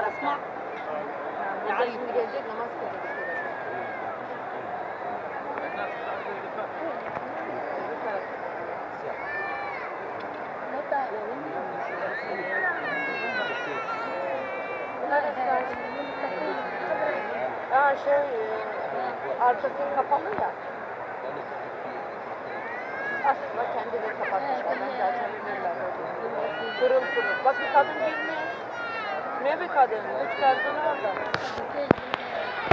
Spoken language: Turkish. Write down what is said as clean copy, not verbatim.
اسمع Yani şimdi gelecek namaz kılacak. Arkası kapalı ya. Aslında kendileri kapatmışlar. Ben zaten bilmiyorum. Pırıl pırıl. Bak bir kadın girmiş. Ne bir kadın? 3 kadın orada.